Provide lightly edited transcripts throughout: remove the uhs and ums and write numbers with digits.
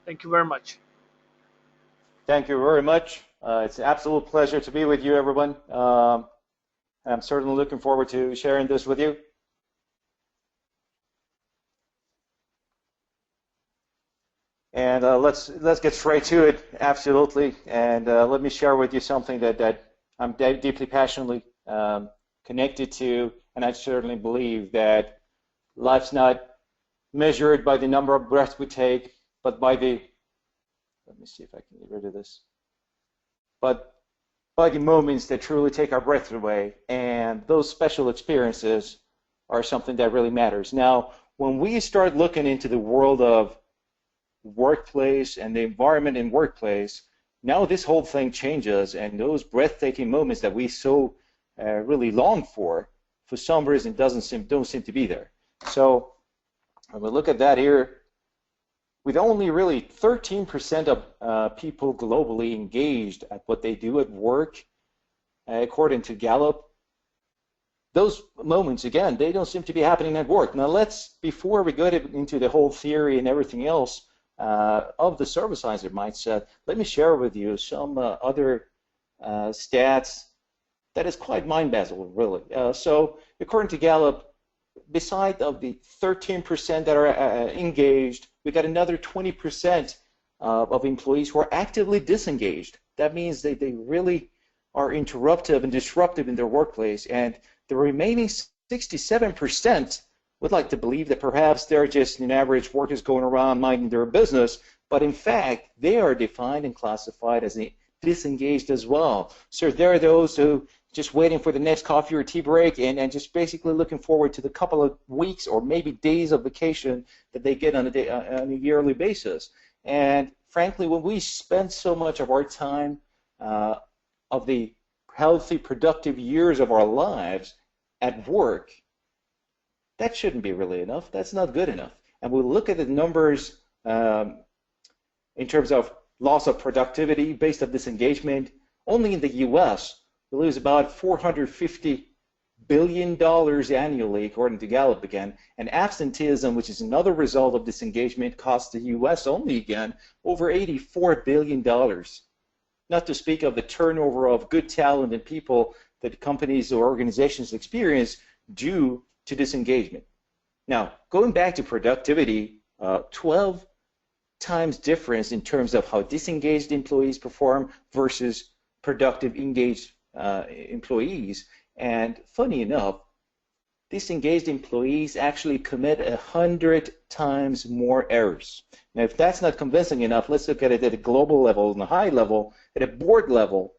Thank you very much. Thank you very much. It's an absolute pleasure to be with you, everyone. I'm certainly looking forward to sharing this with you. And let's get straight to it, absolutely. And let me share with you something that I'm deeply passionately connected to, and I certainly believe that life's not measured by the number of breaths we take, but by the, let me see if I can get rid of this, but by the moments that truly take our breath away, and those special experiences are something that really matters. Now, when we start looking into the world of workplace and the environment in workplace, now this whole thing changes, and those breathtaking moments that we so really long for some reason don't seem to be there. So when we look at that here, with only really 13% of people globally engaged at what they do at work, according to Gallup, those moments, again, they don't seem to be happening at work. Now before we go into the whole theory and everything else of the servicizer mindset, let me share with you some other stats that is quite mind-boggling, really. So according to Gallup, beside of the 13% that are engaged, we got another 20% of employees who are actively disengaged. That means they really are interruptive and disruptive in their workplace, and the remaining 67% would like to believe that perhaps they're just an average workers going around minding their business, but in fact, they are defined and classified as disengaged as well. So there are those who just waiting for the next coffee or tea break and just basically looking forward to the couple of weeks or maybe days of vacation that they get on a yearly basis. And frankly, when we spend so much of our time of the healthy, productive years of our lives at work, that shouldn't be really enough. That's not good enough. And we look at the numbers in terms of loss of productivity based on disengagement. Only in the U.S., we lose about $450 billion annually, according to Gallup again. And absenteeism, which is another result of disengagement, costs the U.S. only again over $84 billion. Not to speak of the turnover of good talent and people that companies or organizations experience due to disengagement. Now, going back to productivity, 12 times difference in terms of how disengaged employees perform versus productive, engaged employees. And funny enough, disengaged employees actually commit 100 times more errors. Now, if that's not convincing enough, let's look at it at a global level, on a high level, at a board level.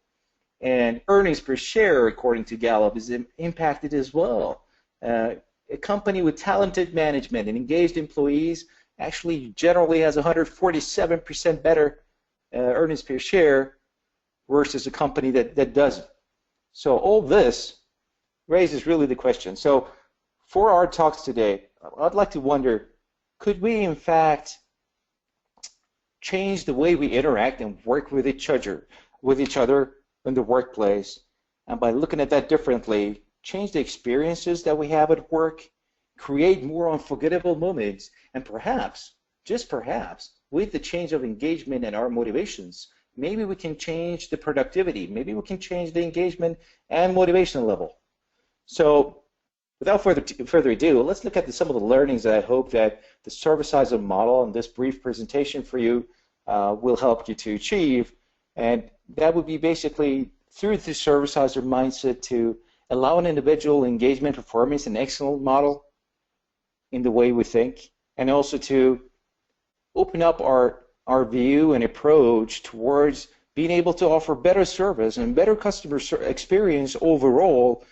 And earnings per share, according to Gallup, is impacted as well. A company with talented management and engaged employees actually generally has 147% better earnings per share versus a company that doesn't. So all this raises really the question. So for our talks today, I'd like to wonder, could we in fact change the way we interact and work with each other in the workplace, and by looking at that differently, change the experiences that we have at work, create more unforgettable moments, and perhaps, just perhaps, with the change of engagement and our motivations, maybe we can change the productivity, maybe we can change the engagement and motivation level. So without further ado, let's look at some of the learnings that I hope that the servicizer model and this brief presentation for you will help you to achieve. And that would be basically through the servicizer mindset to allow an individual engagement, performance, and excellence model in the way we think, and also to open up our view and approach towards being able to offer better service and better customer experience overall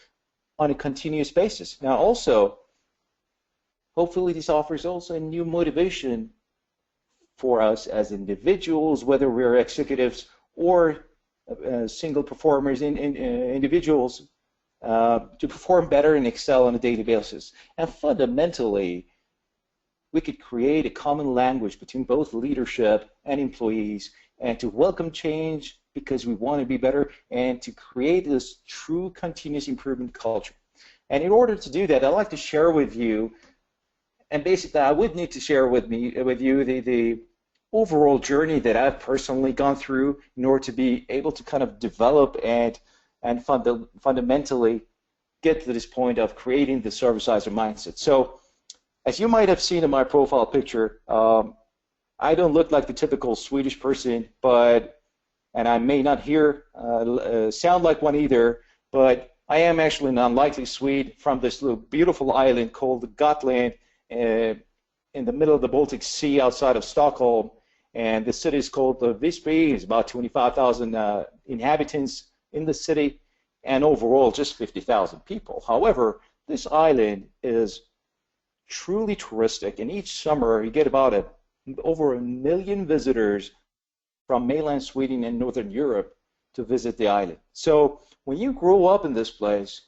on a continuous basis. Now also, hopefully this offers also a new motivation for us as individuals, whether we're executives or single performers, individuals, to perform better and excel on a daily basis. And fundamentally, we could create a common language between both leadership and employees, and to welcome change because we want to be better, and to create this true continuous improvement culture. And in order to do that, I'd like to share with you, and basically I would need to share with you the overall journey that I've personally gone through in order to be able to kind of develop and fundamentally get to this point of creating the servicizer mindset. So as you might have seen in my profile picture, I don't look like the typical Swedish person, and I may not sound like one either, but I am actually an unlikely Swede from this little beautiful island called Gotland in the middle of the Baltic Sea outside of Stockholm. And the city is called Visby. It's about 25,000 inhabitants in the city, and overall just 50,000 people. However, this island is truly touristic, and each summer you get about over 1 million visitors from mainland Sweden and Northern Europe to visit the island. So when you grow up in this place,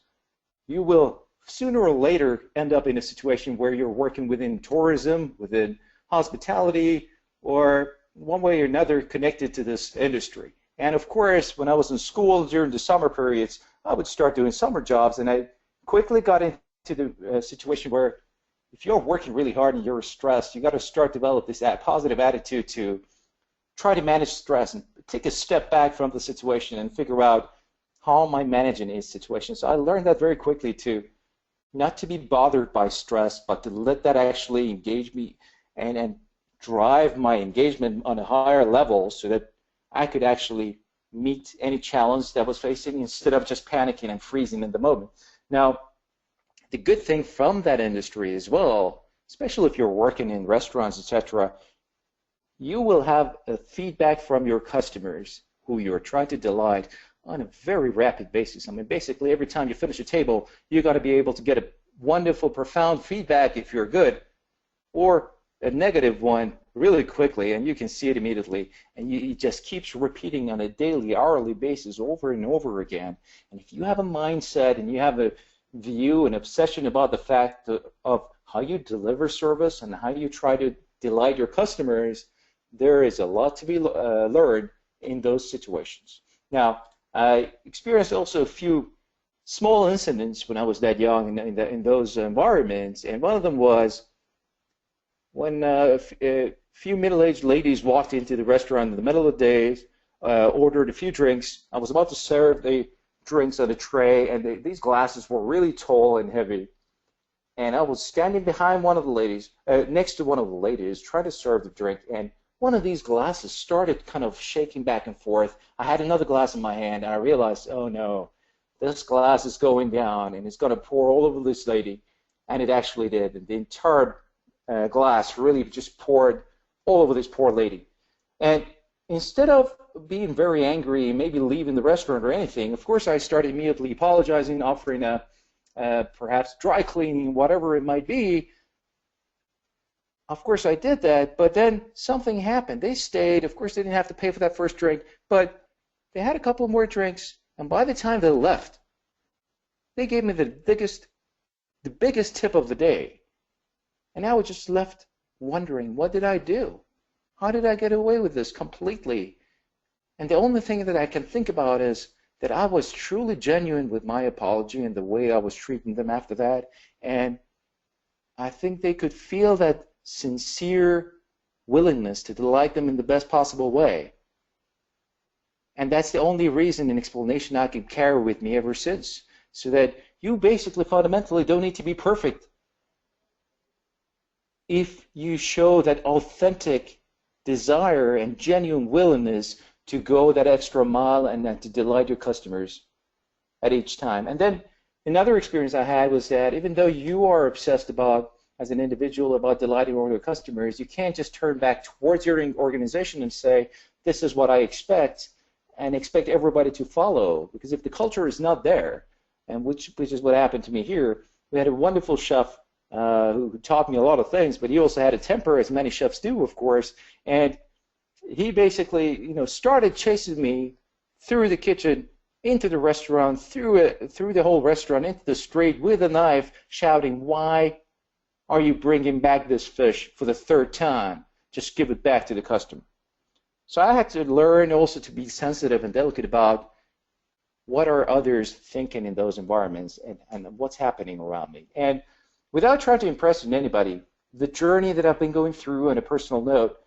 you will sooner or later end up in a situation where you're working within tourism, within hospitality, or one way or another connected to this industry. And of course, when I was in school during the summer periods, I would start doing summer jobs, and I quickly got into the situation where if you're working really hard and you're stressed, you got to start develop this positive attitude to try to manage stress and take a step back from the situation and figure out how am I managing these situations. So I learned that very quickly to not to be bothered by stress, but to let that actually engage me and drive my engagement on a higher level so that I could actually meet any challenge that I was facing instead of just panicking and freezing in the moment. Now, the good thing from that industry as well, especially if you're working in restaurants, etc., you will have a feedback from your customers who you're trying to delight on a very rapid basis. I mean, basically every time you finish a table, you got to be able to get a wonderful, profound feedback if you're good, or a negative one really quickly, and you can see it immediately, and it just keeps repeating on a daily, hourly basis over and over again. And if you have a mindset and you have a view and obsession about the fact of how you deliver service and how you try to delight your customers, there is a lot to be learned in those situations. Now, I experienced also a few small incidents when I was that young in those environments, and one of them was when a few middle-aged ladies walked into the restaurant in the middle of the day, ordered a few drinks. I was about to serve the drinks on a tray, and these glasses were really tall and heavy. And I was standing behind one of the ladies, next to one of the ladies, trying to serve the drink, and one of these glasses started kind of shaking back and forth. I had another glass in my hand, and I realized, oh no, this glass is going down, and it's going to pour all over this lady. And it actually did. And the entire glass really just poured all over this poor lady. And instead of being very angry and maybe leaving the restaurant or anything, of course I started immediately apologizing, offering perhaps dry cleaning, whatever it might be. Of course I did that, but then something happened. They stayed. Of course they didn't have to pay for that first drink, but they had a couple more drinks, and by the time they left, they gave me the biggest tip of the day. And I was just left wondering, what did I do? How did I get away with this completely? And the only thing that I can think about is that I was truly genuine with my apology and the way I was treating them after that. And I think they could feel that sincere willingness to delight them in the best possible way. And that's the only reason and explanation I can carry with me ever since. So that you basically fundamentally don't need to be perfect if you show that authentic desire and genuine willingness to go that extra mile and to delight your customers at each time. And then another experience I had was that even though you are obsessed about, as an individual, about delighting all your customers, you can't just turn back towards your organization and say, this is what I expect, and expect everybody to follow. Because if the culture is not there, and which is what happened to me here, we had a wonderful chef who taught me a lot of things, but he also had a temper, as many chefs do, of course, and he basically, started chasing me through the kitchen, into the restaurant, through the whole restaurant, into the street with a knife, shouting, "Why are you bringing back this fish for the third time? Just give it back to the customer." So I had to learn also to be sensitive and delicate about what are others thinking in those environments and what's happening around me. And without trying to impress anybody, the journey that I've been going through on a personal note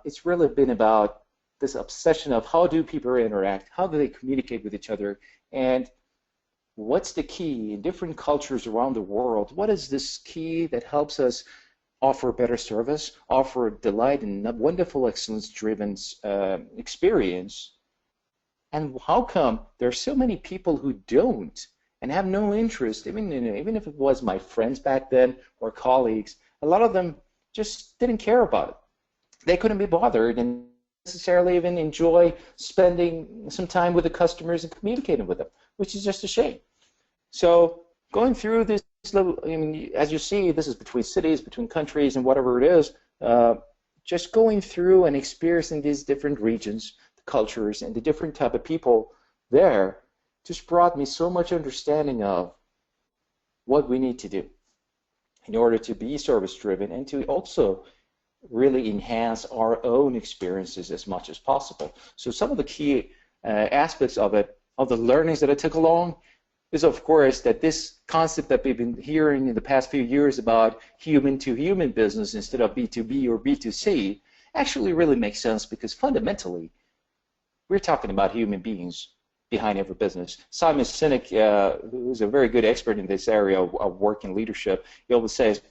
it's really been about this obsession of how do people interact, how do they communicate with each other, and what's the key in different cultures around the world? What is this key that helps us offer better service, offer delight and a wonderful excellence-driven experience? And how come there are so many people who don't and have no interest, even if it was my friends back then or colleagues, a lot of them just didn't care about it. They couldn't be bothered and necessarily even enjoy spending some time with the customers and communicating with them, which is just a shame. So going through this level, as you see, this is between cities, between countries, and whatever it is, just going through and experiencing these different regions, the cultures, and the different type of people there just brought me so much understanding of what we need to do in order to be service-driven and to also really enhance our own experiences as much as possible. So some of the key aspects of it, of the learnings that I took along, is of course that this concept that we've been hearing in the past few years about human-to-human business instead of B2B or B2C actually really makes sense, because fundamentally we're talking about human beings behind every business. Simon Sinek, who's a very good expert in this area of work and leadership, he always says,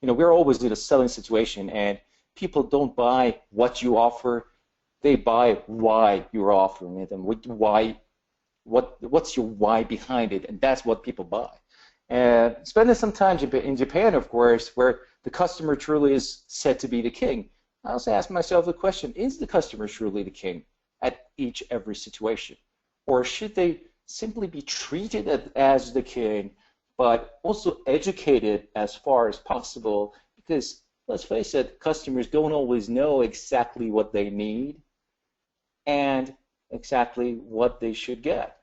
we're always in a selling situation, and people don't buy what you offer, they buy why you're offering it, and what's your why behind it, and that's what people buy. And spending some time in Japan, of course, where the customer truly is said to be the king, I also ask myself the question, is the customer truly the king at every situation? Or should they simply be treated as the king, but also educated as far as possible? Because let's face it, customers don't always know exactly what they need and exactly what they should get.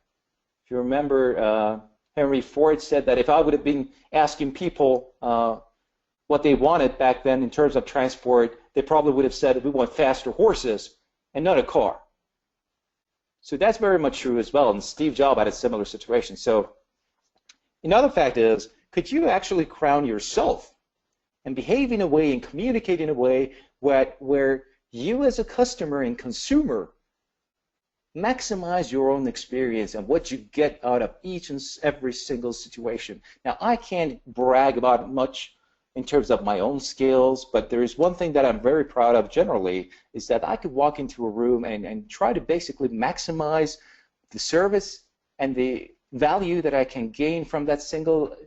If you remember, Henry Ford said that if I would have been asking people what they wanted back then in terms of transport, they probably would have said we want faster horses and not a car. So that's very much true as well, and Steve Jobs had a similar situation. So another fact is, could you actually crown yourself and behave in a way and communicate in a way where you as a customer and consumer maximize your own experience and what you get out of each and every single situation? Now, I can't brag about much in terms of my own skills, but there is one thing that I'm very proud of generally, is that I could walk into a room and try to basically maximize the service and the value that I can gain from that single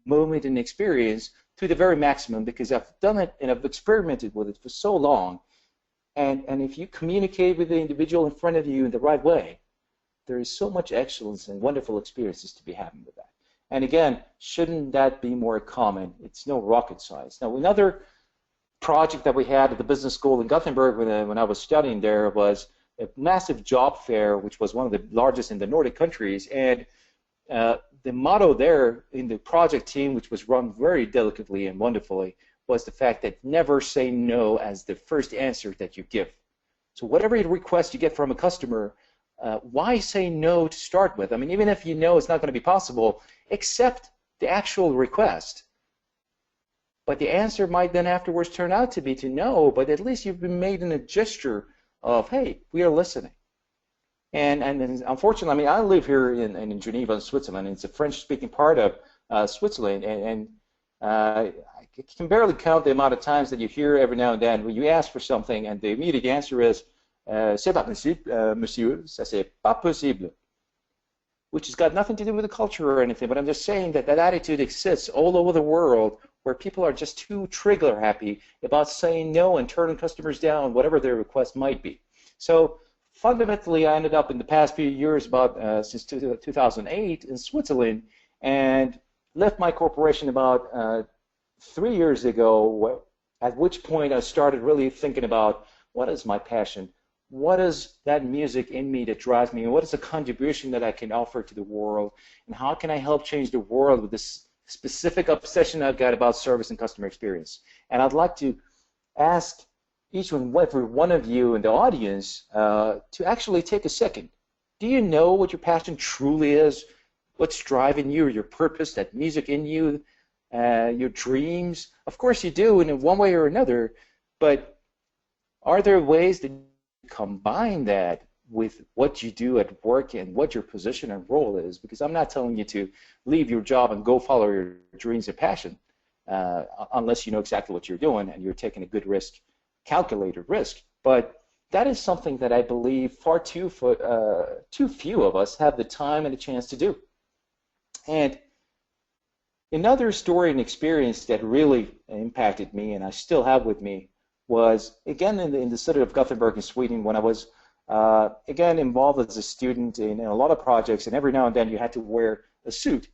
moment and experience to the very maximum, because I've done it and I've experimented with it for so long. And if you communicate with the individual in front of you in the right way, there is so much excellence and wonderful experiences to be having with that. And again, shouldn't that be more common? It's no rocket science. Now, another project that we had at the business school in Gothenburg when I was studying there was a massive job fair, which was one of the largest in the Nordic countries. And the motto there in the project team, which was run very delicately and wonderfully, was the fact that never say no as the first answer that you give. So whatever request you get from a customer, why say no to start with? I mean, even if you know it's not going to be possible, accept the actual request. But the answer might then afterwards turn out to be to no, but at least you've been made in a gesture of, hey, we are listening. And unfortunately, I mean, I live here in Geneva, in Switzerland. It's a French-speaking part of Switzerland, and I can barely count the amount of times that you hear every now and then when you ask for something and the immediate answer is, c'est pas possible, monsieur, ça c'est pas possible. Which has got nothing to do with the culture or anything, but I'm just saying that that attitude exists all over the world, where people are just too trigger happy about saying no and turning customers down, whatever their request might be. So fundamentally, I ended up in the past few years, since 2008, in Switzerland, and left my corporation about 3 years ago, at which point I started really thinking about what is my passion? What is that music in me that drives me, and what is the contribution that I can offer to the world, and how can I help change the world with this specific obsession I've got about service and customer experience? And I'd like to ask each and every one of you in the audience to actually take a second. Do you know what your passion truly is? What's driving you, your purpose, that music in you, your dreams? Of course you do in one way or another, but are there ways that you combine that with what you do at work and what your position and role is? Because I'm not telling you to leave your job and go follow your dreams and passion unless you know exactly what you're doing and you're taking a good risk, calculated risk. But that is something that I believe far too few of us have the time and the chance to do. And another story and experience that really impacted me, and I still have with me, was again in the city of Gothenburg in Sweden when I was again involved as a student in a lot of projects, and every now and then you had to wear a suit.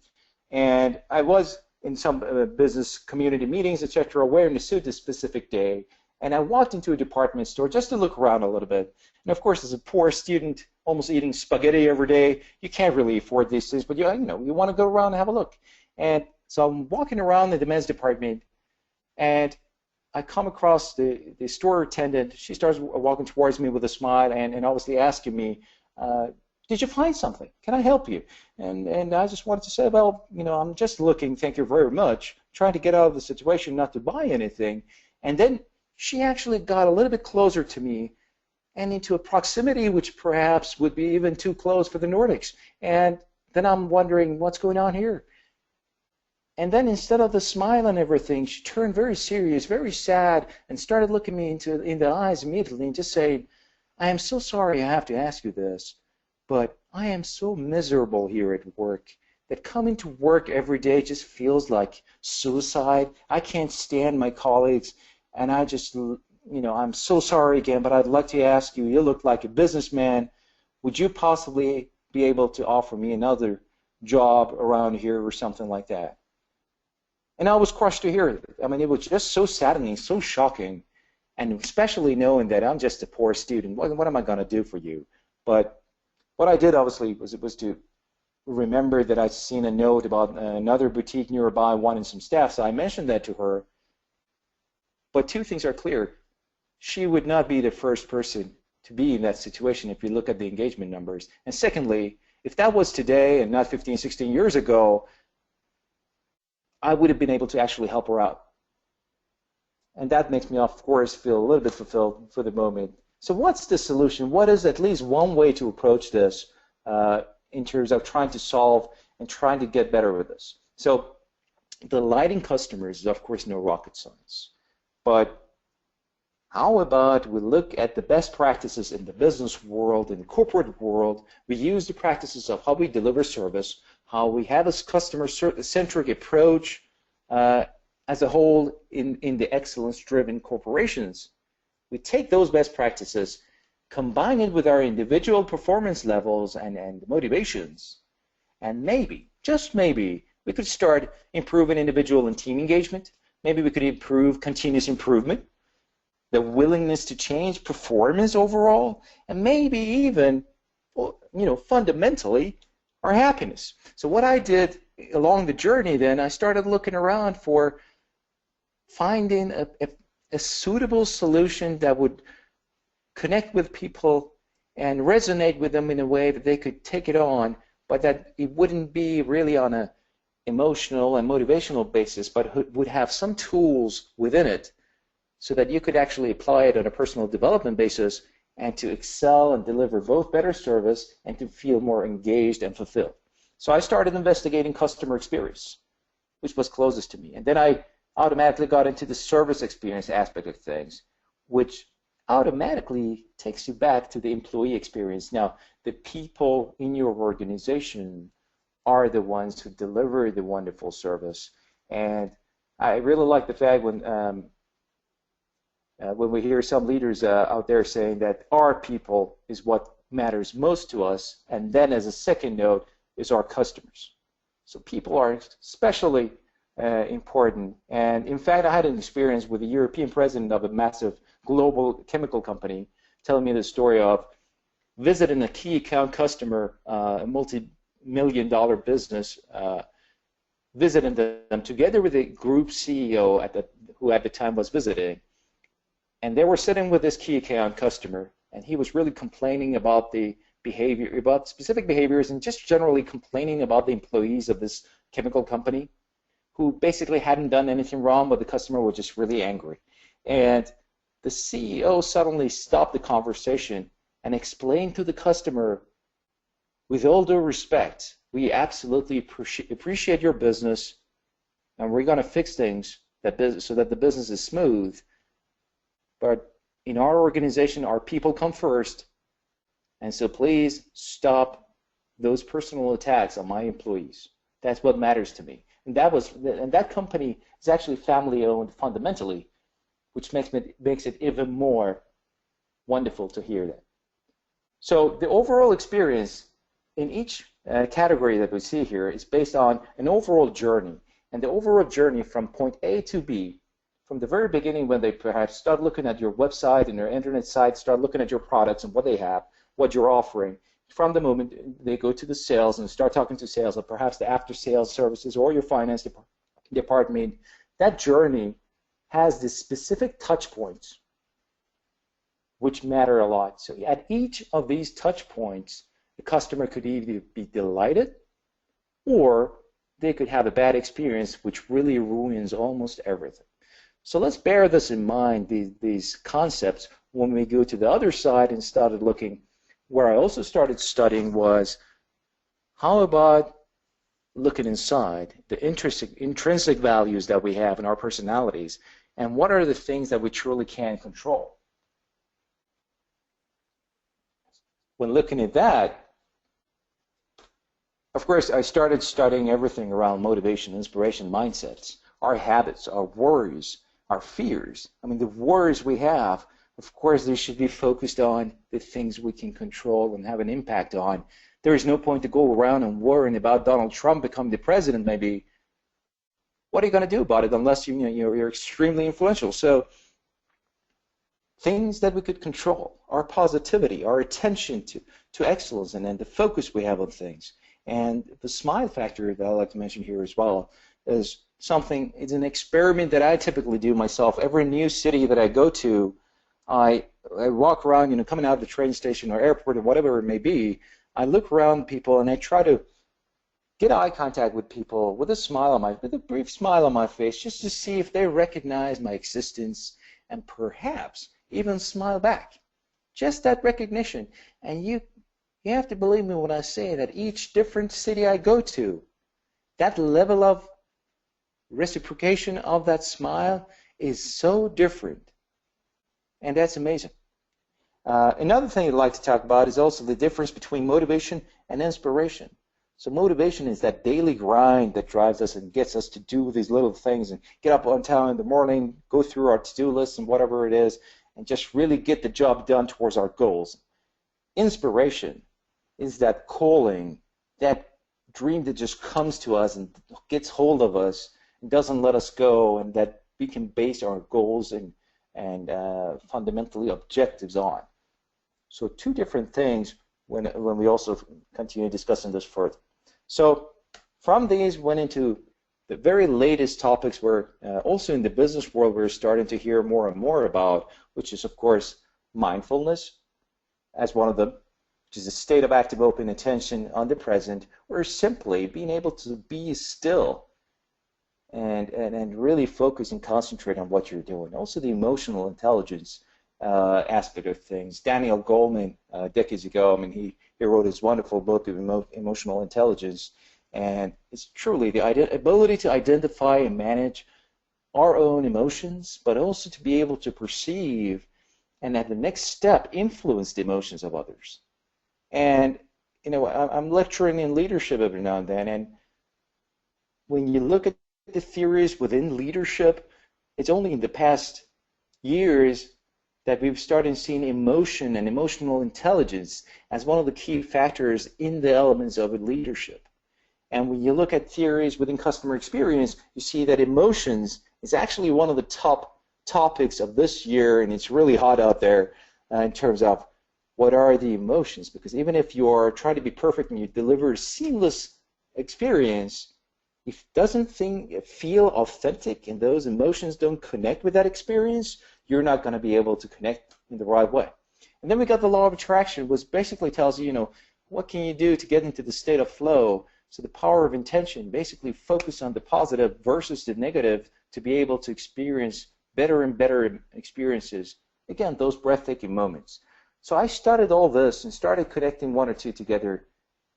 And I was in some business community meetings, etc., wearing a suit this specific day. And I walked into a department store just to look around a little bit. And of course, as a poor student, almost eating spaghetti every day, you can't really afford these things, but you want to go around and have a look. And so I'm walking around in the men's department, and I come across the store attendant. She starts walking towards me with a smile and obviously asking me, did you find something? Can I help you? And I just wanted to say, well, I'm just looking, thank you very much, trying to get out of the situation, not to buy anything. And then she actually got a little bit closer to me and into a proximity which perhaps would be even too close for the Nordics. And then I'm wondering, what's going on here? And then instead of the smile and everything, she turned very serious, very sad, and started looking me in the eyes immediately and just saying, I am so sorry I have to ask you this, but I am so miserable here at work that coming to work every day just feels like suicide. I can't stand my colleagues, and I just, I'm so sorry again, but I'd like to ask you, you look like a businessman. Would you possibly be able to offer me another job around here or something like that? And I was crushed to hear it. I mean, it was just so saddening, so shocking, and especially knowing that I'm just a poor student. What am I going to do for you? But what I did, obviously, was to remember that I'd seen a note about another boutique nearby wanting some staff, so I mentioned that to her. But two things are clear. She would not be the first person to be in that situation if you look at the engagement numbers. And secondly, if that was today and not 15, 16 years ago, I would have been able to actually help her out. And that makes me, of course, feel a little bit fulfilled for the moment. So what's the solution? What is at least one way to approach this in terms of trying to solve and trying to get better with this? So delighting customers is, of course, no rocket science. But how about we look at the best practices in the business world, in the corporate world. We use the practices of how we deliver service, how we have a customer-centric approach as a whole in the excellence-driven corporations. We take those best practices, combine it with our individual performance levels and motivations, and maybe, just maybe, we could start improving individual and team engagement. Maybe we could improve continuous improvement, the willingness to change performance overall, and maybe even, fundamentally, our happiness. So what I did along the journey then, I started looking around for finding a suitable solution that would connect with people and resonate with them in a way that they could take it on, but that it wouldn't be really on a emotional and motivational basis, but would have some tools within it so that you could actually apply it on a personal development basis and to excel and deliver both better service and to feel more engaged and fulfilled. So I started investigating customer experience, which was closest to me. And then I automatically got into the service experience aspect of things, which automatically takes you back to the employee experience. Now, the people in your organization are the ones who deliver the wonderful service. And I really like the fact when we hear some leaders out there saying that our people is what matters most to us, and then as a second note is our customers. So people are especially important. And in fact, I had an experience with a European president of a massive global chemical company telling me the story of visiting a key account customer, a multi-million-dollar business, visiting them together with a group CEO who at the time was visiting. And they were sitting with this key account customer, and he was really complaining about the behavior, about specific behaviors, and just generally complaining about the employees of this chemical company, who basically hadn't done anything wrong, but the customer was just really angry. And the CEO suddenly stopped the conversation and explained to the customer, with all due respect, we absolutely appreciate your business, and we're going to fix things so that the business is smooth. But in our organization, our people come first, and so please stop those personal attacks on my employees. That's what matters to me. And that company is actually family-owned fundamentally, which makes it even more wonderful to hear that. So the overall experience in each category that we see here is based on an overall journey. And the overall journey from point A to B, from the very beginning when they perhaps start looking at your website and your internet site, start looking at your products and what they have, what you're offering, from the moment they go to the sales and start talking to sales, or perhaps the after-sales services or your finance department, that journey has the specific touch points which matter a lot. So at each of these touch points, the customer could either be delighted or they could have a bad experience which really ruins almost everything. So let's bear this in mind, these concepts, when we go to the other side and started looking. Where I also started studying was, how about looking inside the intrinsic values that we have in our personalities, and what are the things that we truly can control? When looking at that, of course, I started studying everything around motivation, inspiration, mindsets, our habits, our worries, our fears. I mean, the worries we have, of course, they should be focused on the things we can control and have an impact on. There is no point to go around and worrying about Donald Trump becoming the president, maybe. What are you going to do about it unless you're extremely influential? So things that we could control, our positivity, our attention to excellence, and then the focus we have on things. And the smile factor that I like to mention here as well is something, it's an experiment that I typically do myself. Every new city that I go to, I walk around, coming out of the train station or airport or whatever it may be, I look around people and I try to get eye contact with people with a brief smile on my face, just to see if they recognize my existence and perhaps even smile back. Just that recognition. And you have to believe me when I say that each different city I go to, that level of reciprocation of that smile is so different. And that's amazing. Another thing I'd like to talk about is also the difference between motivation and inspiration. So motivation is that daily grind that drives us and gets us to do these little things and get up on time in the morning, go through our to-do list and whatever it is, and just really get the job done towards our goals. Inspiration is that calling, that dream that just comes to us and gets hold of us and doesn't let us go, and that we can base our goals and fundamentally objectives on. So two different things when we also continue discussing this further. So from these went into the very latest topics where also in the business world we're starting to hear more and more about, which is of course mindfulness as one of them, which is a state of active open attention on the present, or simply being able to be still and really focus and concentrate on what you're doing. Also the emotional intelligence aspect of things. Daniel Goleman, decades ago, he wrote his wonderful book of Emotional Intelligence, and it's truly the ability to identify and manage our own emotions, but also to be able to perceive and at the next step influence the emotions of others. And I'm lecturing in leadership every now and then, and when you look at the theories within leadership, it's only in the past years that we've started seeing emotion and emotional intelligence as one of the key factors in the elements of leadership. And when you look at theories within customer experience, you see that emotions is actually one of the top topics of this year, and it's really hot out there in terms of what are the emotions. Because even if you're trying to be perfect and you deliver a seamless experience, if it doesn't feel authentic and those emotions don't connect with that experience, you're not going to be able to connect in the right way. And then we got the law of attraction, which basically tells you, what can you do to get into the state of flow. So the power of intention, basically focus on the positive versus the negative to be able to experience better and better experiences Again, those breathtaking moments. So I studied all this and started connecting one or two together.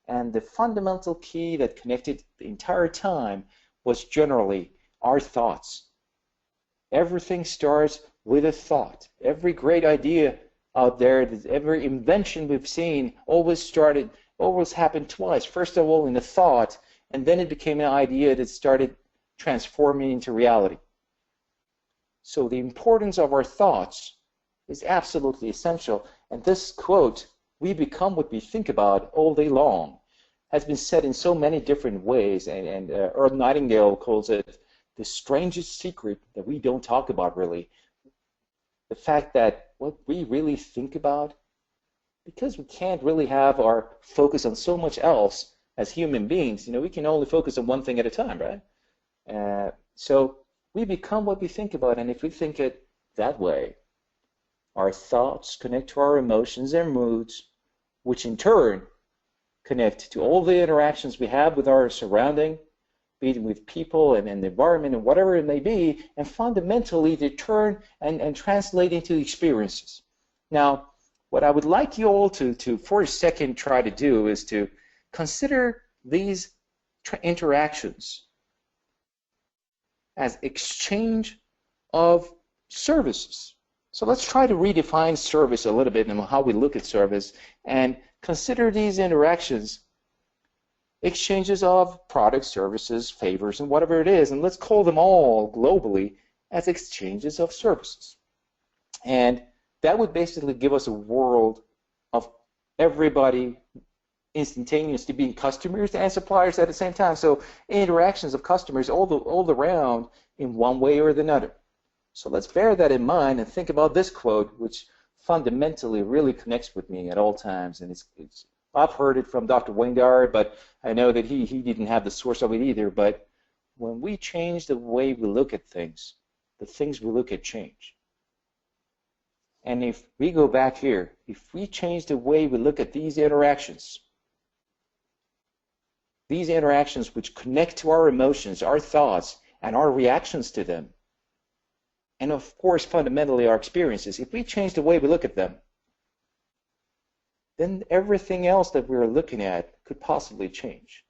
And the fundamental key that connected the entire time was generally our thoughts. Everything starts with a thought. Every great idea out there, every invention we've seen always happened twice. First of all in a thought, and then it became an idea that started transforming into reality. So the importance of our thoughts is absolutely essential. And this quote, "We become what we think about all day long," has been said in so many different ways. And Earl Nightingale calls it the strangest secret that we don't talk about really. The fact that what we really think about, because we can't really have our focus on so much else as human beings, we can only focus on one thing at a time, right? So we become what we think about, and if we think it that way, our thoughts connect to our emotions and moods, which in turn connect to all the interactions we have with our surrounding, be it with people and the environment and whatever it may be, and fundamentally they turn and translate into experiences. Now, what I would like you all to for a second try to do is to consider these interactions as exchange of services. So let's try to redefine service a little bit and how we look at service, and consider these interactions exchanges of products, services, favors, and whatever it is, and let's call them all globally as exchanges of services. And that would basically give us a world of everybody instantaneously being customers and suppliers at the same time. So interactions of customers all around in one way or another. So let's bear that in mind and think about this quote, which fundamentally really connects with me at all times. And I've heard it from Dr. Wayne Dyer, but I know that he didn't have the source of it either. But when we change the way we look at things, the things we look at change. And if we go back here, if we change the way we look at these interactions which connect to our emotions, our thoughts, and our reactions to them, and of course fundamentally our experiences, if we change the way we look at them, then everything else that we're looking at could possibly change.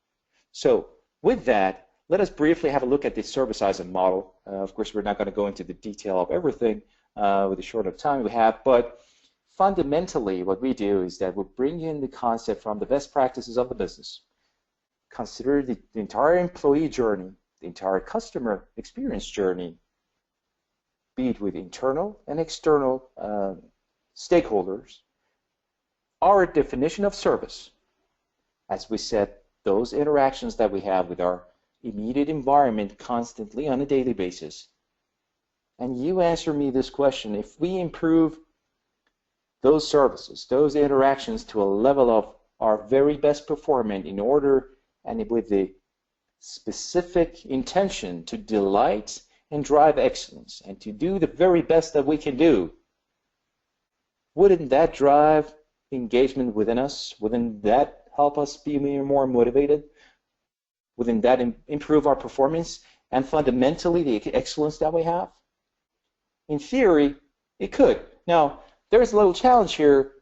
So with that, let us briefly have a look at the servicizing model. Of course, we're not going to go into the detail of everything with the short of time we have, but fundamentally what we do is that we bring in the concept from the best practices of the business, consider the entire employee journey, the entire customer experience journey, be it with internal and external stakeholders, our definition of service, as we said, those interactions that we have with our immediate environment constantly on a daily basis. And you answer me this question: if we improve those services, those interactions to a level of our very best performance in order and with the specific intention to delight and drive excellence and to do the very best that we can do, wouldn't that drive engagement within us? Wouldn't that help us be more motivated? Wouldn't that improve our performance and fundamentally the excellence that we have? In theory, it could. Now, there's a little challenge here,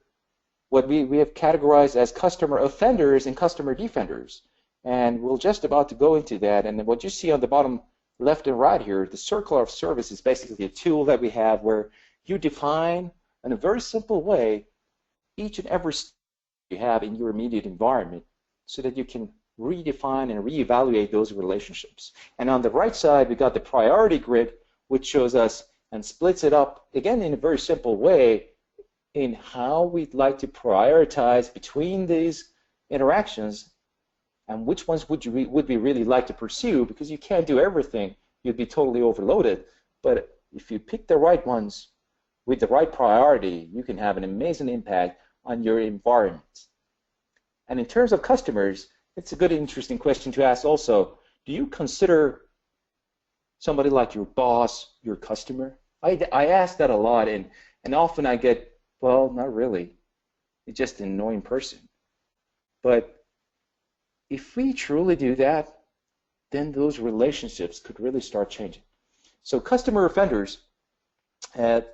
what we have categorized as customer offenders and customer defenders. And we're just about to go into that. And what you see on the bottom left and right here, the circle of service is basically a tool that we have where you define in a very simple way each and every step you have in your immediate environment so that you can redefine and reevaluate those relationships. And on the right side, we got the priority grid, which shows us and splits it up, again, in a very simple way in how we'd like to prioritize between these interactions and which ones would we really like to pursue, because you can't do everything. You'd be totally overloaded. But if you pick the right ones with the right priority, you can have an amazing impact on your environment. And in terms of customers, it's a good, interesting question to ask also. Do you consider somebody like your boss your customer? I ask that a lot, and often I get, well, not really. It's just an annoying person. But if we truly do that, then those relationships could really start changing. So customer offenders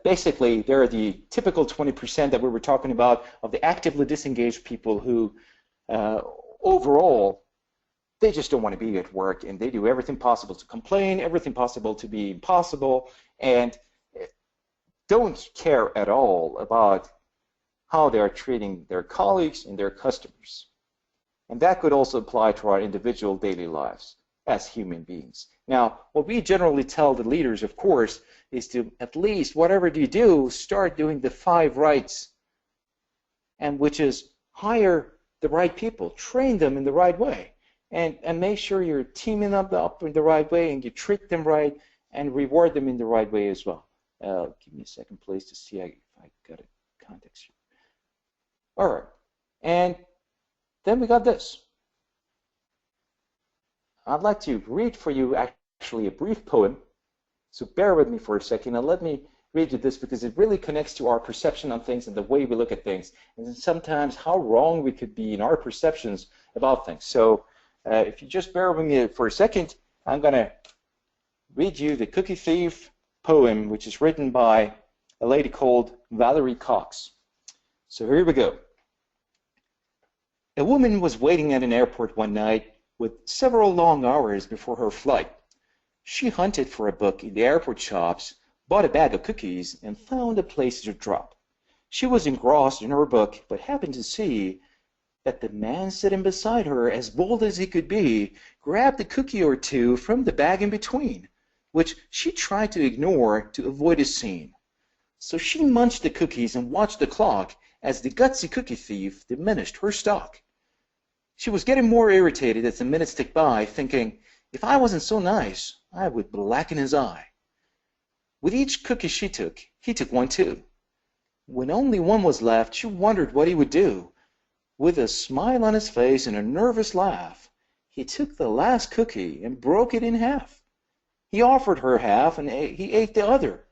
Basically, they're the typical 20% that we were talking about of the actively disengaged people who, overall, they just don't want to be at work, and they do everything possible to complain, everything possible to be impossible, and don't care at all about how they are treating their colleagues and their customers. And that could also apply to our individual daily lives as human beings. Now, what we generally tell the leaders, of course, is to at least, whatever you do, start doing the 5 rights, and which is hire the right people, train them in the right way, and make sure you're teaming up in the right way, and you treat them right, and reward them in the right way as well. Give me a second, please, to see if I got a context here. All right, and then we got this. I'd like to read for you actually a brief poem, so bear with me for a second, and let me read you this because it really connects to our perception on things and the way we look at things, and sometimes how wrong we could be in our perceptions about things. So if you just bear with me for a second, I'm going to read you the Cookie Thief poem, which is written by a lady called Valerie Cox. So here we go. A woman was waiting at an airport one night with several long hours before her flight. She hunted for a book in the airport shops, bought a bag of cookies, and found a place to drop. She was engrossed in her book, but happened to see that the man sitting beside her, as bold as he could be, grabbed a cookie or two from the bag in between, which she tried to ignore to avoid a scene. So she munched the cookies and watched the clock as the gutsy cookie thief diminished her stock. She was getting more irritated as the minutes ticked by, thinking, if I wasn't so nice, I would blacken his eye. With each cookie she took, he took one too. When only one was left, she wondered what he would do. With a smile on his face and a nervous laugh, he took the last cookie and broke it in half. He offered her half, and he ate the other.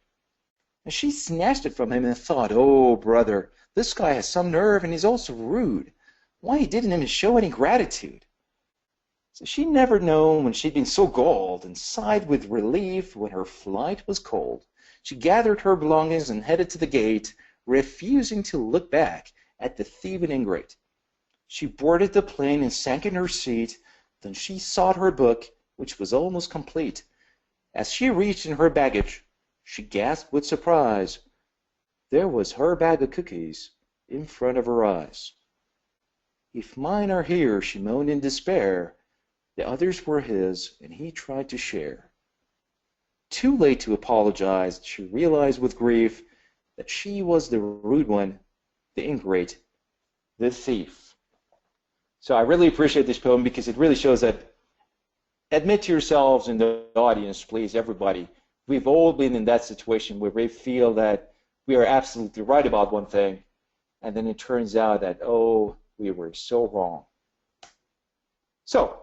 And she snatched it from him and thought, oh, brother, this guy has some nerve, and he's also rude. Why, he didn't even show any gratitude. So she'd never known when she'd been so galled, and sighed with relief when her flight was cold. She gathered her belongings and headed to the gate, refusing to look back at the thieving ingrate. She boarded the plane and sank in her seat. Then she sought her book, which was almost complete. As she reached in her baggage, she gasped with surprise. There was her bag of cookies in front of her eyes. If mine are here, she moaned in despair, the others were his, and he tried to share. Too late to apologize, she realized with grief that she was the rude one, the ingrate, the thief. So I really appreciate this poem because it really shows that, admit to yourselves in the audience, please, everybody, we've all been in that situation where we feel that we are absolutely right about one thing, and then it turns out that, oh, we were so wrong. So,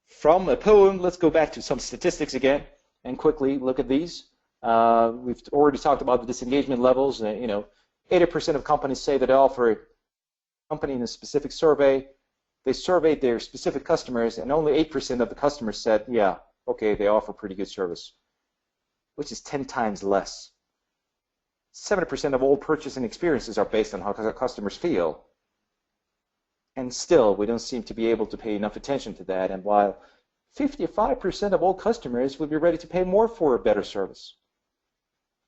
from a poem, let's go back to some statistics again and quickly look at these. We've already talked about the disengagement levels. 80% of companies say that they offer a company in a specific survey. They surveyed their specific customers, and only 8% of the customers said, yeah, okay, they offer pretty good service, which is 10 times less. 70% of all purchasing experiences are based on how customers feel. And still, we don't seem to be able to pay enough attention to that. And while 55% of all customers would be ready to pay more for a better service,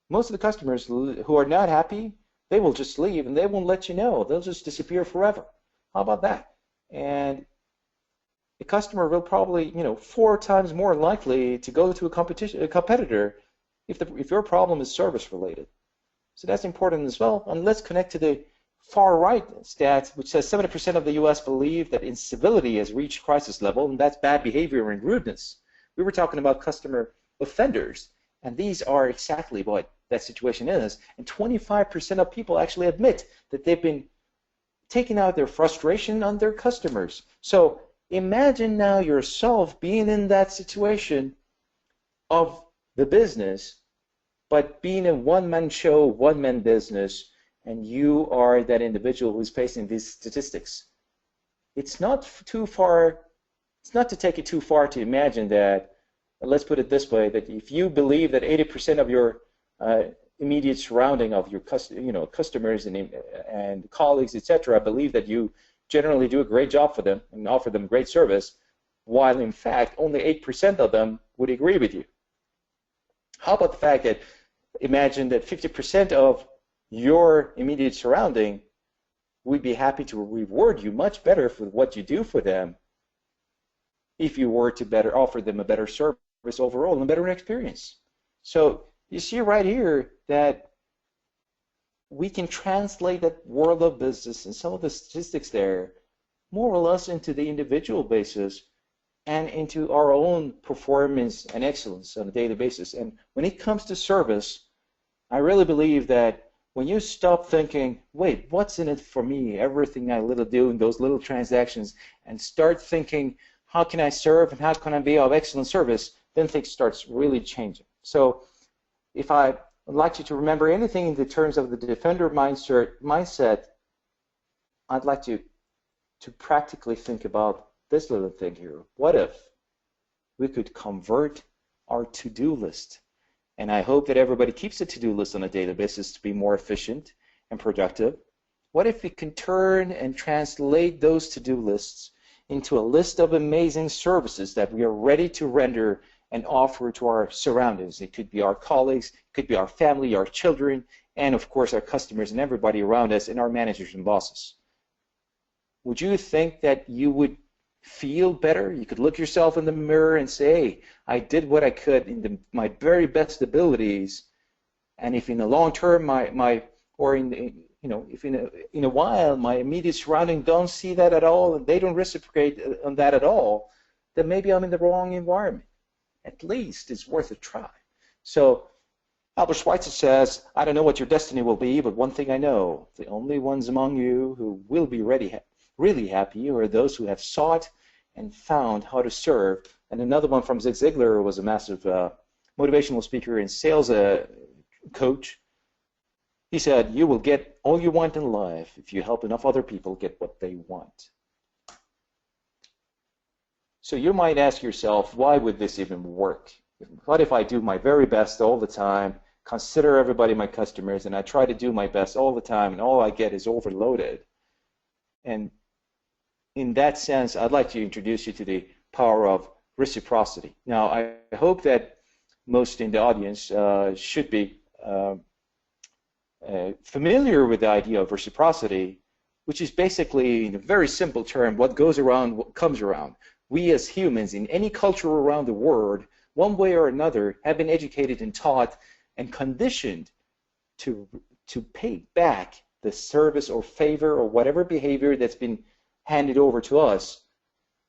most of the customers who are not happy, they will just leave and they won't let you know. They'll just disappear forever. How about that? And the customer will probably, 4 times more likely to go to a competitor if your problem is service related. So that's important as well. And let's connect to the far right stats, which says 70% of the U.S. believe that incivility has reached crisis level, and that's bad behavior and rudeness. We were talking about customer offenders, and these are exactly what that situation is. And 25% of people actually admit that they've been taking out their frustration on their customers. So imagine now yourself being in that situation of the business, but being a one-man show, one-man business, and you are that individual who's facing these statistics. It's not too far, it's not to take it too far to imagine that, let's put it this way, that if you believe that 80% of your immediate surrounding of your customers and colleagues, etc., believe that you generally do a great job for them and offer them great service, while in fact only 8% of them would agree with you. How about the fact that imagine that 50% of your immediate surrounding would be happy to reward you much better for what you do for them if you were to better offer them a better service overall and a better experience. So you see right here that we can translate that world of business and some of the statistics there more or less into the individual basis and into our own performance and excellence on a daily basis. And when it comes to service, I really believe that when you stop thinking, wait, what's in it for me, everything I little do in those little transactions, and start thinking, how can I serve and how can I be of excellent service, then things starts really changing. So if I would like you to remember anything in the terms of the defender mindset, I'd like you to practically think about this little thing here. What if we could convert our to-do list? And I hope that everybody keeps a to-do list on a daily basis to be more efficient and productive. What if we can turn and translate those to-do lists into a list of amazing services that we are ready to render and offer to our surroundings? It could be our colleagues, it could be our family, our children, and of course our customers and everybody around us and our managers and bosses. Would you think that you would feel better? You could look yourself in the mirror and say, hey, I did what I could in my very best abilities, and if in the long term if in a while my immediate surrounding don't see that at all and they don't reciprocate on that at all, then maybe I'm in the wrong environment. At least it's worth a try. So Albert Schweitzer says, I don't know what your destiny will be, but one thing I know, the only ones among you who will be really happy are those who have sought and found how to serve. And another one from Zig Ziglar, who was a massive motivational speaker and sales coach. He said, you will get all you want in life if you help enough other people get what they want. So you might ask yourself, why would this even work? What if I do my very best all the time, consider everybody my customers, and I try to do my best all the time, and all I get is overloaded? And in that sense, I'd like to introduce you to the power of reciprocity. Now, I hope that most in the audience should be familiar with the idea of reciprocity, which is basically, in a very simple term, what goes around, what comes around. We as humans in any culture around the world, one way or another, have been educated and taught and conditioned to pay back the service or favor or whatever behavior that's been handed over to us,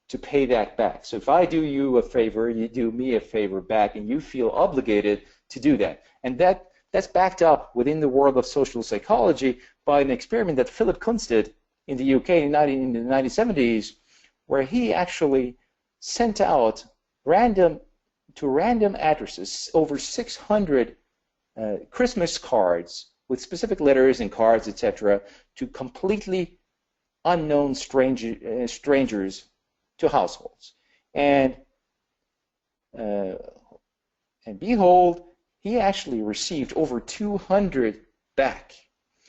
to pay that back. So if I do you a favor, you do me a favor back, and you feel obligated to do that. And that's backed up within the world of social psychology by an experiment that Philip Kuntz did in the UK in the 1970s, where he actually sent out random addresses, over 600 Christmas cards with specific letters and cards, etc., to completely unknown strangers to households. And behold, he actually received over 200 back.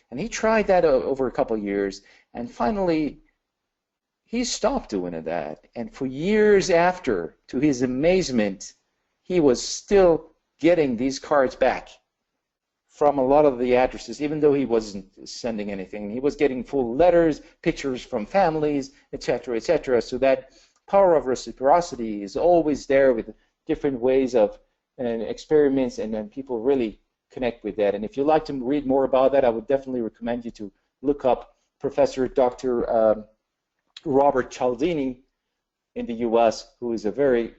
And he tried that over a couple of years, and finally he stopped doing that. And for years after, to his amazement, he was still getting these cards back from a lot of the addresses, even though he wasn't sending anything. He was getting full letters, pictures from families, etc., etc. So that power of reciprocity is always there with different ways of experiments, and then people really connect with that. And if you'd like to read more about that, I would definitely recommend you to look up Professor Dr. Robert Cialdini in the U.S., who is a very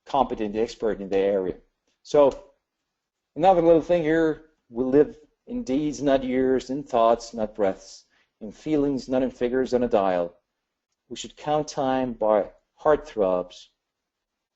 competent expert in the area. So another little thing here, we live in deeds, not years, in thoughts, not breaths, in feelings, not in figures on a dial. We should count time by heart throbs,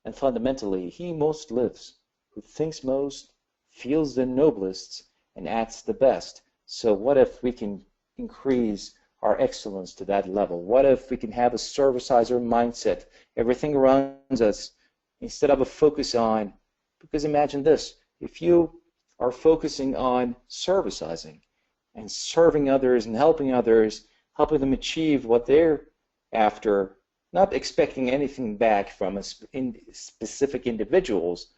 and fundamentally, he most lives, who thinks most, feels the noblest, and acts the best. So what if we can increase our excellence to that level? What if we can have a servicizer mindset? Everything around us, instead of a focus on, because imagine this, if you are focusing on servicizing and serving others and helping others, helping them achieve what they're after, not expecting anything back from specific individuals,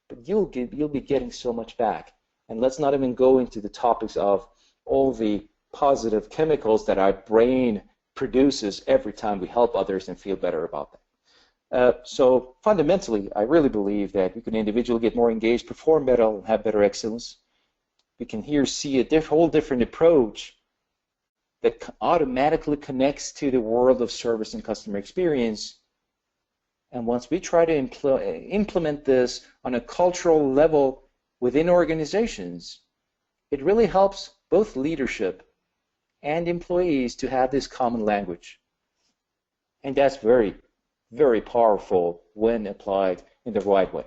but you'll be getting so much back. And let's not even go into the topics of all the positive chemicals that our brain produces every time we help others and feel better about that. So fundamentally, I really believe that we can individually get more engaged, perform better, and have better excellence. We can here see a whole different approach that automatically connects to the world of service and customer experience. And once we try to implement this on a cultural level within organizations, it really helps both leadership and employees to have this common language. And that's very, very powerful when applied in the right way.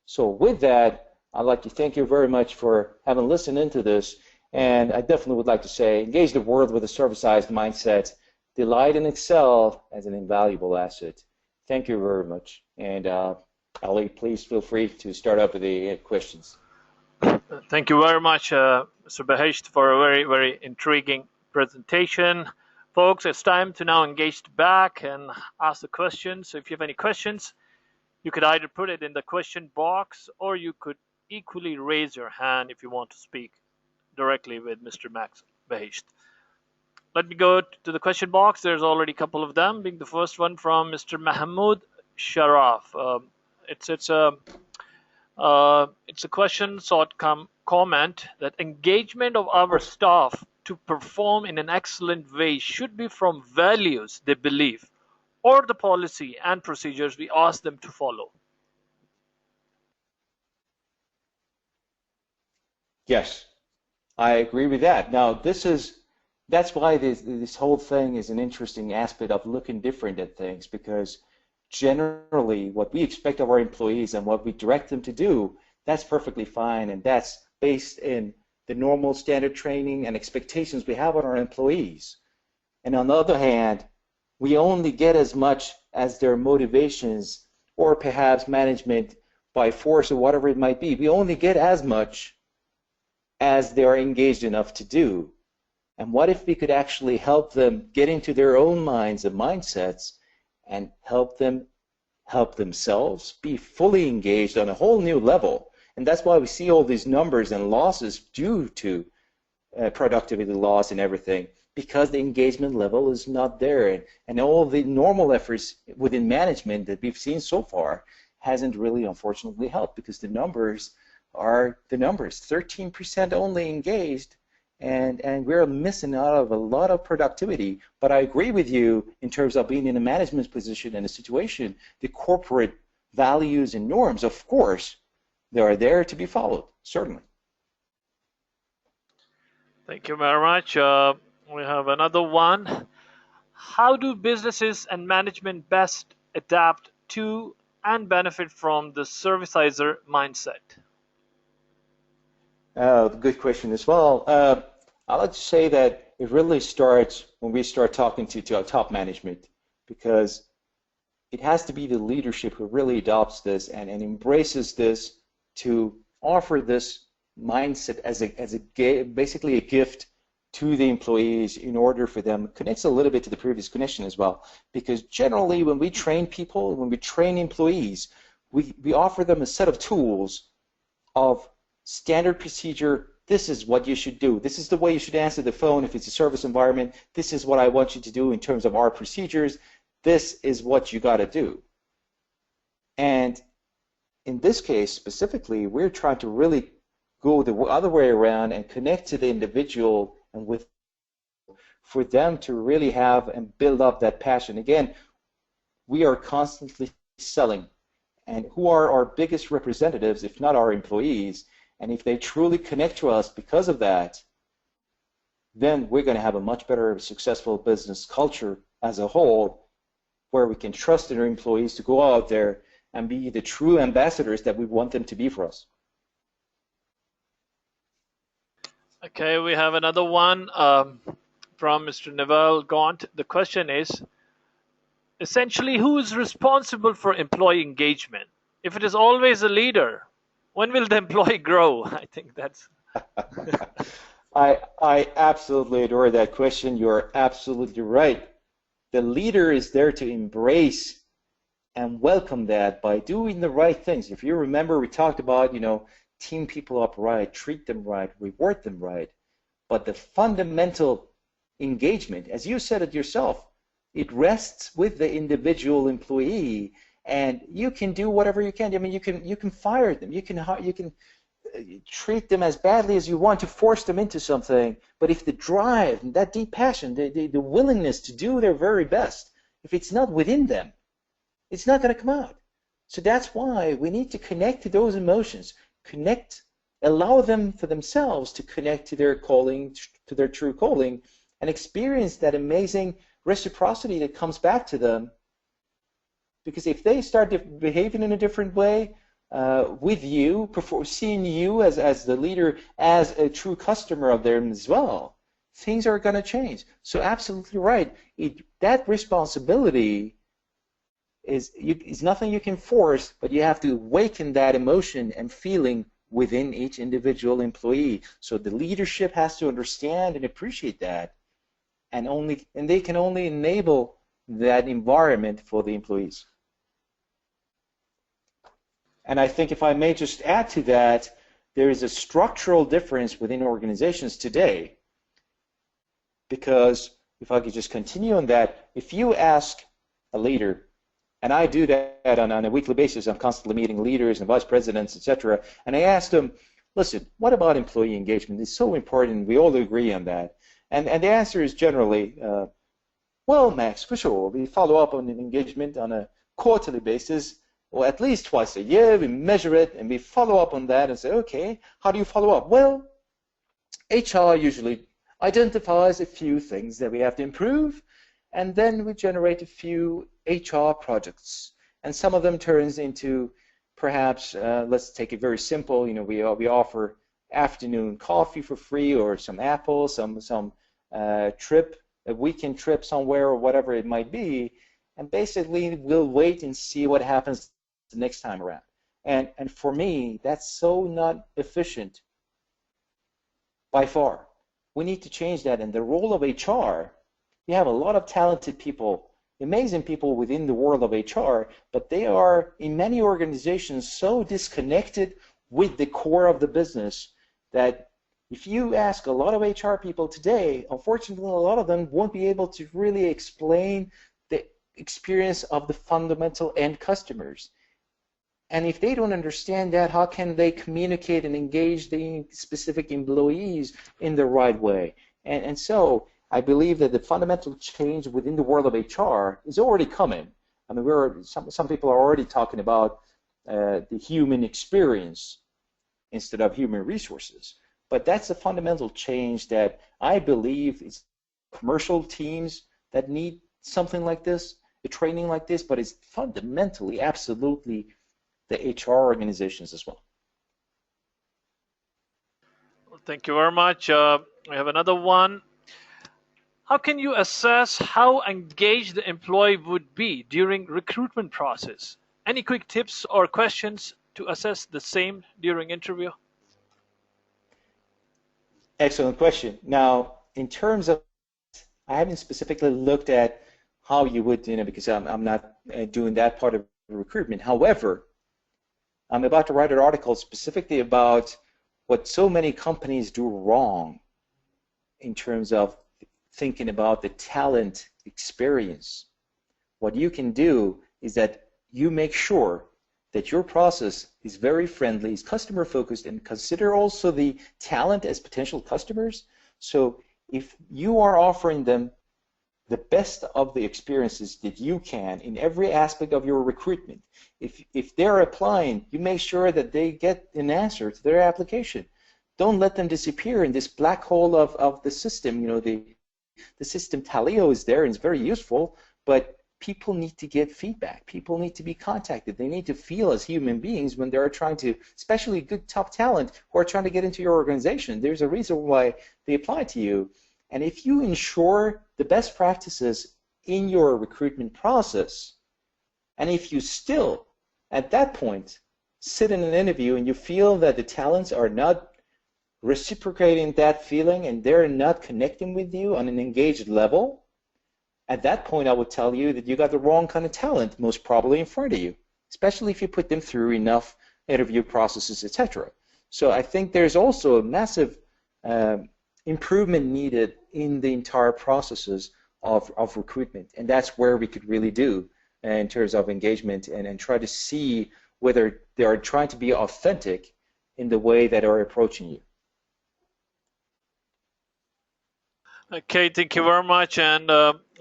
So with that, I'd like to thank you very much for having listened into this. And I definitely would like to say, engage the world with a service-sized mindset, delight and excel as an invaluable asset. Thank you very much. And Ali, please feel free to start up with the questions. Thank you very much, Mr. Behesht, for a very, very intriguing presentation. Folks, it's time to now engage back and ask the questions. So if you have any questions, you could either put it in the question box, or you could equally raise your hand if you want to speak directly with Mr. Max Behesht. Let me go to the question box. There's already a couple of them, being the first one from Mr. Mahmoud Sharaf. It's a question comment that engagement of our staff to perform in an excellent way should be from values they believe or the policy and procedures we ask them to follow. Yes, I agree with that. Now, that's why this whole thing is an interesting aspect of looking different at things, because generally what we expect of our employees and what we direct them to do, that's perfectly fine, and that's based in the normal standard training and expectations we have on our employees. And on the other hand, we only get as much as their motivations, or perhaps management by force or whatever it might be. We only get as much as they are engaged enough to do. And what if we could actually help them get into their own minds and mindsets and help them help themselves be fully engaged on a whole new level? And that's why we see all these numbers and losses due to productivity loss and everything, because the engagement level is not there. And all the normal efforts within management that we've seen so far hasn't really, unfortunately, helped, because the numbers are the numbers. 13% only engaged, and we're missing out of a lot of productivity. But I agree with you in terms of being in a management position and a situation, the corporate values and norms, of course, they are there to be followed, certainly. Thank you very much. We have another one. How do businesses and management best adapt to and benefit from the servicizer mindset? Good question as well. I like to say that it really starts when we start talking to our top management, because it has to be the leadership who really adopts this and embraces this to offer this mindset as basically a gift to the employees in order for them. Connects a little bit to the previous connection as well, because generally when we train people, when we train employees, we offer them a set of tools of standard procedure. This is what you should do. This is the way you should answer the phone if it's a service environment. This is what I want you to do in terms of our procedures. This is what you got to do. And in this case specifically, we're trying to really go the other way around and connect to the individual, and for them to really have and build up that passion. Again, we are constantly selling, and who are our biggest representatives if not our employees? And if they truly connect to us because of that, then we're going to have a much better, successful business culture as a whole, where we can trust our employees to go out there and be the true ambassadors that we want them to be for us. Okay, we have another one from Mr. Neville Gaunt. The question is, essentially, who is responsible for employee engagement? If it is always a leader, When will the employee grow? I think that's. I absolutely adore that question. You're absolutely right. The leader is there to embrace and welcome that by doing the right things. If you remember, we talked about, team people up right, treat them right, reward them right. But the fundamental engagement, as you said it yourself, it rests with the individual employee, and you can do whatever you can. I mean, you can fire them, you can treat them as badly as you want to force them into something. But if the drive, that deep passion, the willingness to do their very best, if it's not within them, it's not going to come out. So that's why we need to connect to those emotions, allow them for themselves to connect to their calling, to their true calling, and experience that amazing reciprocity that comes back to them. Because if they start behaving in a different way with you, seeing you as the leader, as a true customer of them as well, things are going to change. So absolutely right. That responsibility is nothing you can force, but you have to awaken that emotion and feeling within each individual employee. So the leadership has to understand and appreciate that, and they can only enable that environment for the employees. And I think if I may just add to that, there is a structural difference within organizations today, because if I could just continue on that, if you ask a leader, and I do that on a weekly basis, I'm constantly meeting leaders and vice presidents, etc., and I ask them, listen, what about employee engagement? It's so important, we all agree on that. And the answer is generally, well, Max, for sure, we follow up on an engagement on a quarterly basis, or at least twice a year. We measure it, and we follow up on that and say, okay, how do you follow up? Well, HR usually identifies a few things that we have to improve, and then we generate a few HR projects, and some of them turns into perhaps, let's take it very simple, we offer afternoon coffee for free, or some apples, some trip, a weekend trip somewhere, or whatever it might be, and basically we'll wait and see what happens the next time around. And for me, that's so not efficient by far. We need to change that, and the role of HR, you have a lot of talented people, amazing people within the world of HR, but they are, in many organizations, so disconnected with the core of the business that if you ask a lot of HR people today, unfortunately, a lot of them won't be able to really explain the experience of the fundamental end customers. And if they don't understand that, how can they communicate and engage the specific employees in the right way? And so I believe that the fundamental change within the world of HR is already coming. I mean, some people are already talking about the human experience instead of human resources. But that's a fundamental change that I believe is commercial teams that need something like this, a training like this, but it's fundamentally, absolutely the HR organizations as well. Thank you very much. We have another one. How can you assess how engaged the employee would be during recruitment process? Any quick tips or questions to assess the same during interview? Excellent question. Now, in terms of, I haven't specifically looked at how you would, because I'm not doing that part of recruitment. However, I'm about to write an article specifically about what so many companies do wrong in terms of thinking about the talent experience. What you can do is that you make sure that your process is very friendly, is customer focused, and consider also the talent as potential customers. So if you are offering them the best of the experiences that you can in every aspect of your recruitment, if they're applying, you make sure that they get an answer to their application. Don't let them disappear in this black hole of the system. The system Taleo is there and it's very useful, but people need to get feedback. People need to be contacted. They need to feel as human beings when they're trying to, especially good top talent who are trying to get into your organization. There's a reason why they apply to you. And if you ensure the best practices in your recruitment process, and if you still, at that point, sit in an interview and you feel that the talents are not reciprocating that feeling and they're not connecting with you on an engaged level, at that point I would tell you that you got the wrong kind of talent most probably in front of you, especially if you put them through enough interview processes, etc. So I think there's also a massive improvement needed in the entire processes of recruitment, and that's where we could really do in terms of engagement and try to see whether they are trying to be authentic in the way that are approaching you. Okay, thank you very much. And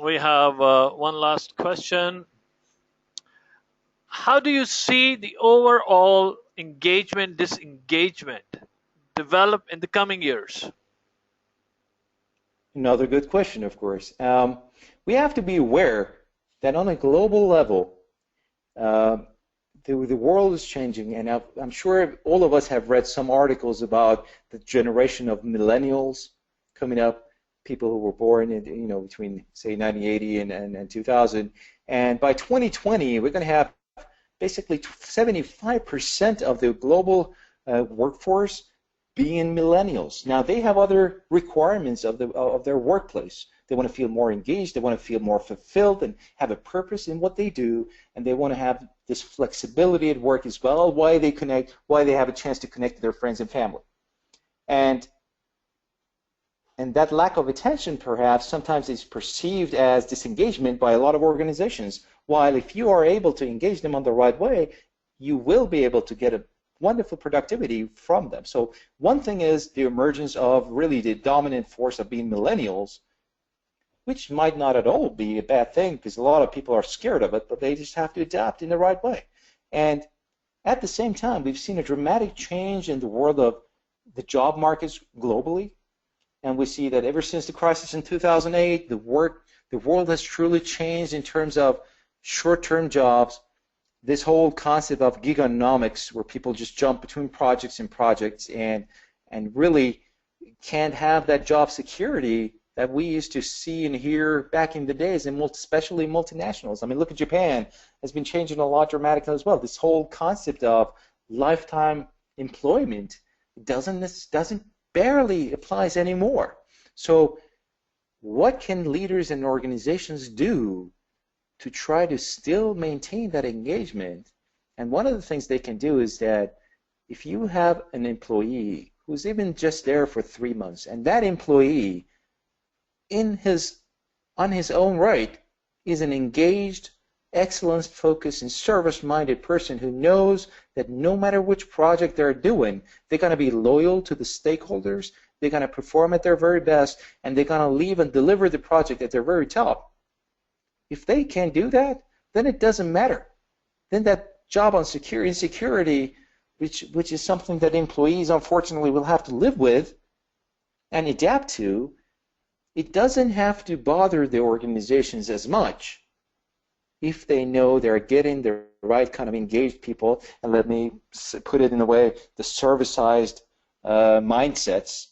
we have one last question. How do you see the overall engagement, disengagement develop in the coming years? Another good question, of course. We have to be aware that on a global level, the world is changing, and I'm sure all of us have read some articles about the generation of millennials coming up, people who were born in, between say 1980 and 2000, and by 2020 we're going to have basically 75% of the global workforce being millennials. Now they have other requirements of their workplace. They want to feel more engaged, they want to feel more fulfilled and have a purpose in what they do, and they want to have this flexibility at work as well, why they have a chance to connect to their friends and family. And that lack of attention perhaps sometimes is perceived as disengagement by a lot of organizations, while if you are able to engage them on the right way, you will be able to get a wonderful productivity from them. So one thing is the emergence of really the dominant force of being millennials, which might not at all be a bad thing because a lot of people are scared of it, but they just have to adapt in the right way. And at the same time, we've seen a dramatic change in the world of the job markets globally. And we see that ever since the crisis in 2008, the world has truly changed in terms of short-term jobs. This whole concept of gigonomics, where people just jump between projects and really can't have that job security that we used to see and hear back in the days, and especially multinationals. I mean, look at Japan, has been changing a lot dramatically as well. This whole concept of lifetime employment doesn't barely applies anymore. So what can leaders and organizations do to try to still maintain that engagement? And one of the things they can do is that if you have an employee who's even just there for 3 months, and that employee on his own right is an engaged, excellence-focused, and service-minded person who knows that no matter which project they're doing, they're going to be loyal to the stakeholders, they're going to perform at their very best, and they're going to leave and deliver the project at their very top. If they can't do that, then it doesn't matter. Then that job insecurity, which is something that employees unfortunately will have to live with and adapt to, it doesn't have to bother the organizations as much if they know they're getting the right kind of engaged people, and let me put it in a way, the servicized mindsets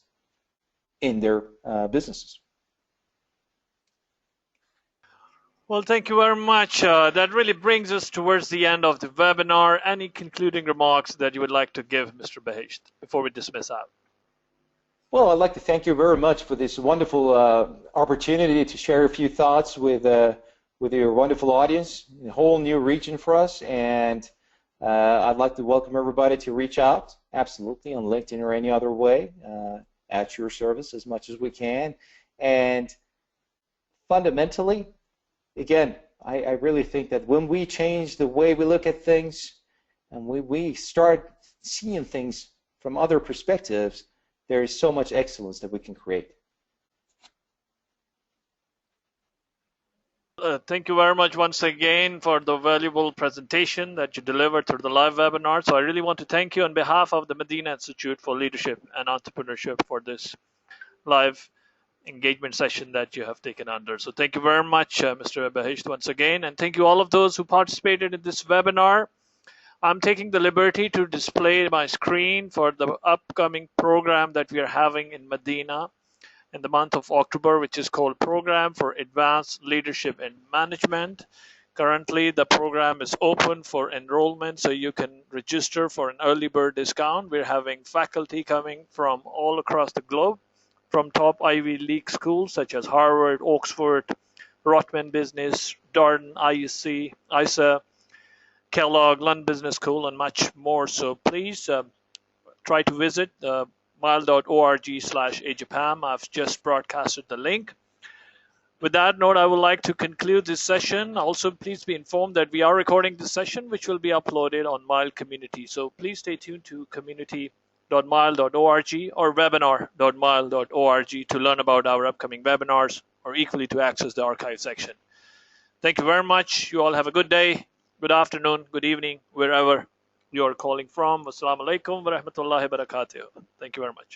in their businesses. Well, thank you very much. That really brings us towards the end of the webinar. Any concluding remarks that you would like to give, Mr. Behesht, before we dismiss out? Well, I'd like to thank you very much for this wonderful opportunity to share a few thoughts with your wonderful audience, a whole new region for us, and I'd like to welcome everybody to reach out, absolutely, on LinkedIn or any other way, at your service as much as we can. And fundamentally, again, I really think that when we change the way we look at things and we start seeing things from other perspectives, there is so much excellence that we can create. Thank you very much once again for the valuable presentation that you delivered through the live webinar. So I really want to thank you on behalf of the Madinah Institute for Leadership and Entrepreneurship for this live engagement session that you have taken under. So thank you very much, Mr. Behesht, once again. And thank you all of those who participated in this webinar. I'm taking the liberty to display my screen for the upcoming program that we are having in Madinah in the month of October, which is called Program for Advanced Leadership and Management. Currently, the program is open for enrollment, so you can register for an early bird discount. We're having faculty coming from all across the globe, from top Ivy League schools such as Harvard, Oxford, Rotman Business, Darden, IUC, ISA, Kellogg, London Business School, and much more. So please try to visit mile.org/ajapam. I've just broadcasted the link. With that note, I would like to conclude this session. Also, please be informed that we are recording this session, which will be uploaded on Mile Community. So please stay tuned to community.mile.org or webinar.mile.org to learn about our upcoming webinars, or equally to access the archive section. Thank you very much. You all have a good day, good afternoon, good evening, wherever you are calling from. Wassalamu alaikum wa rahmatullahi wa barakatuh. Thank you very much.